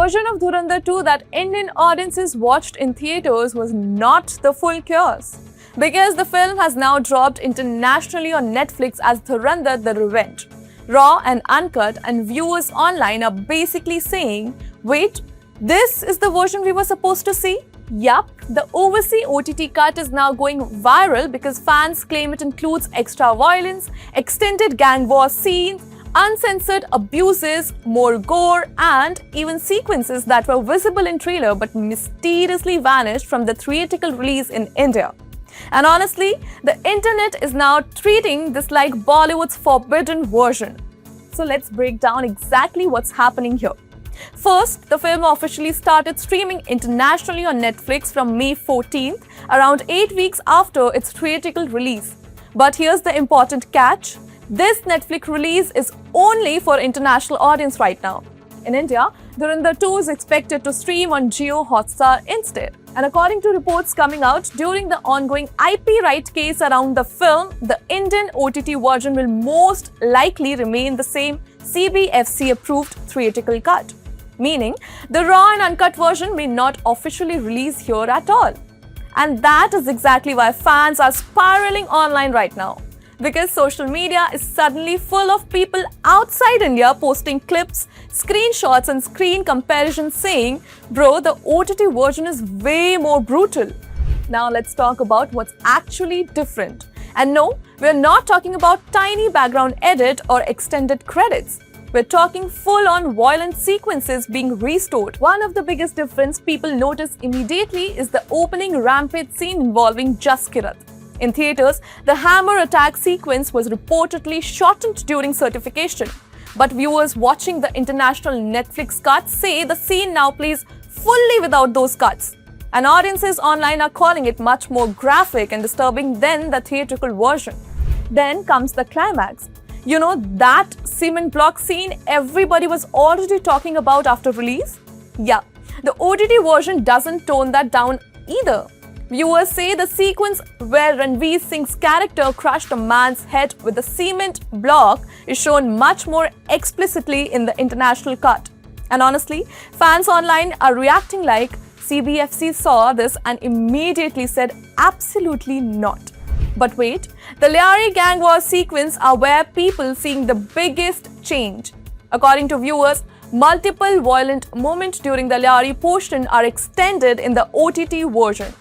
version of Dhurandhar 2 that Indian audiences watched in theaters was not the full chaos. Because the film has now dropped internationally on Netflix as Dhurandhar The Revenge. Raw and Uncut and viewers online are basically saying, wait, this is the version we were supposed to see? Yup, the overseas OTT cut is now going viral because fans claim it includes extra violence, extended gang war scenes, uncensored abuses, more gore, and even sequences that were visible in trailer but mysteriously vanished from the theatrical release in India. And honestly, the internet is now treating this like Bollywood's forbidden version. So let's break down exactly what's happening here. First, the film officially started streaming internationally on Netflix from May 14th, around 8 weeks after its theatrical release. But here's the important catch. This Netflix release is only for international audience right now. In India, Dhurandhar 2 is expected to stream on Jio Hotstar instead. And according to reports coming out during the ongoing IP right case around the film, the Indian OTT version will most likely remain the same CBFC-approved theatrical cut. Meaning, the raw and uncut version may not officially release here at all. And that is exactly why fans are spiraling online right now. Because social media is suddenly full of people outside India posting clips, screenshots and screen comparisons saying, bro, the OTT version is way more brutal. Now let's talk about what's actually different. And no, we're not talking about tiny background edit or extended credits. We're talking full-on violent sequences being restored. One of the biggest difference people notice immediately is the opening rampage scene involving Jaskirat. In theaters, the hammer attack sequence was reportedly shortened during certification. But viewers watching the international Netflix cut say the scene now plays fully without those cuts. And audiences online are calling it much more graphic and disturbing than the theatrical version. Then comes the climax. You know that cement block scene everybody was already talking about after release? Yeah, the OTT version doesn't tone that down either. Viewers say the sequence where Ranveer Singh's character crushed a man's head with a cement block is shown much more explicitly in the international cut. And honestly, fans online are reacting like CBFC saw this and immediately said absolutely not. But wait, the Lyari gang war sequence are where people seeing the biggest change. According to viewers, multiple violent moments during the Lyari portion are extended in the OTT version.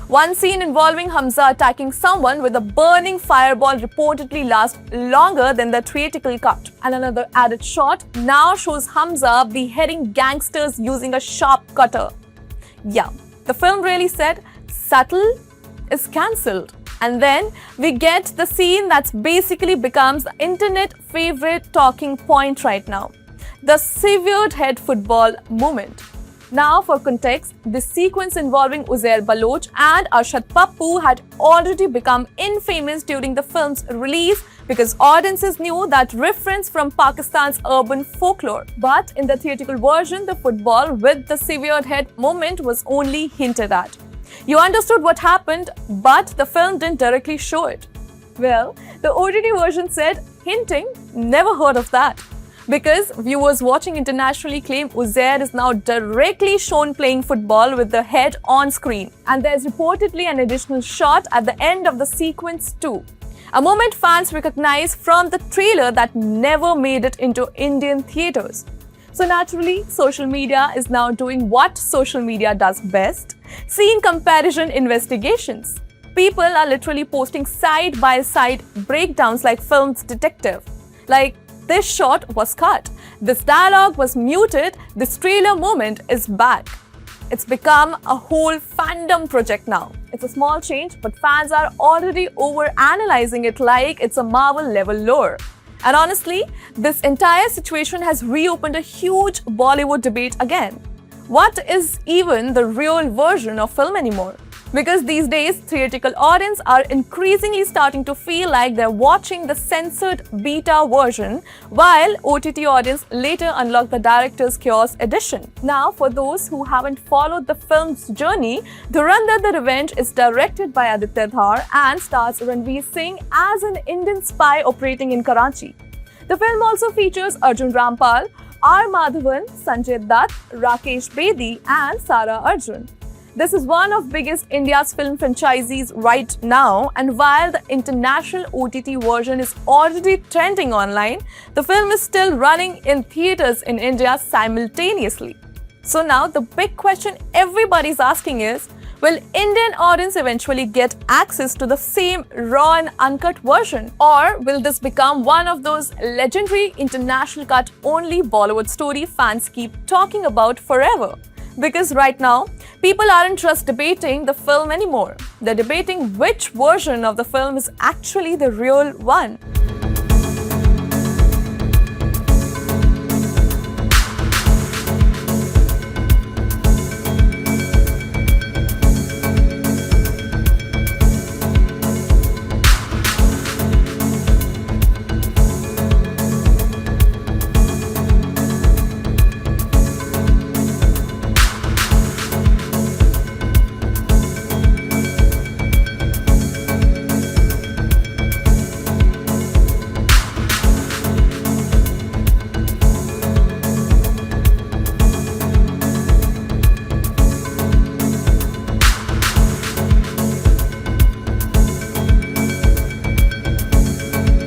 One scene involving Hamza attacking someone with a burning fireball reportedly lasts longer than the theatrical cut. And another added shot now shows Hamza beheading gangsters using a sharp cutter. Yeah, the film really said, subtle is cancelled. And then we get the scene that's basically becomes the internet favorite talking point right now. The severed head football moment. Now for context, this sequence involving Uzair Baloch and Arshad Pappu had already become infamous during the film's release because audiences knew that reference from Pakistan's urban folklore. But in the theatrical version, the football with the severed head moment was only hinted at. You understood what happened, but the film didn't directly show it. Well, the OTT version said, hinting, never heard of that. Because viewers watching internationally claim Uzair is now directly shown playing football with the head on screen. And there's reportedly an additional shot at the end of the sequence too. A moment fans recognize from the trailer that never made it into Indian theaters. So naturally, social media is now doing what social media does best, scene comparison investigations. People are literally posting side-by-side breakdowns like film's detective. Like, this shot was cut, this dialogue was muted, this trailer moment is back. It's become a whole fandom project now. It's a small change, but fans are already over-analyzing it like it's a Marvel-level lore. And honestly, this entire situation has reopened a huge Bollywood debate again. What is even the real version of film anymore? Because these days, theatrical audience are increasingly starting to feel like they're watching the censored beta version, while OTT audience later unlock the director's Chaos edition. Now, for those who haven't followed the film's journey, Dhurandhar The Revenge is directed by Aditya Dhar and stars Ranveer Singh as an Indian spy operating in Karachi. The film also features Arjun Rampal, R. Madhavan, Sanjay Dutt, Rakesh Bedi, and Sara Arjun. This is one of biggest India's film franchises right now, and while the international OTT version is already trending online, the film is still running in theaters in India simultaneously. So now the big question everybody's asking is, will Indian audience eventually get access to the same raw and uncut version? Or will this become one of those legendary international cut only Bollywood story fans keep talking about forever? Because right now, people aren't just debating the film anymore. They're debating which version of the film is actually the real one.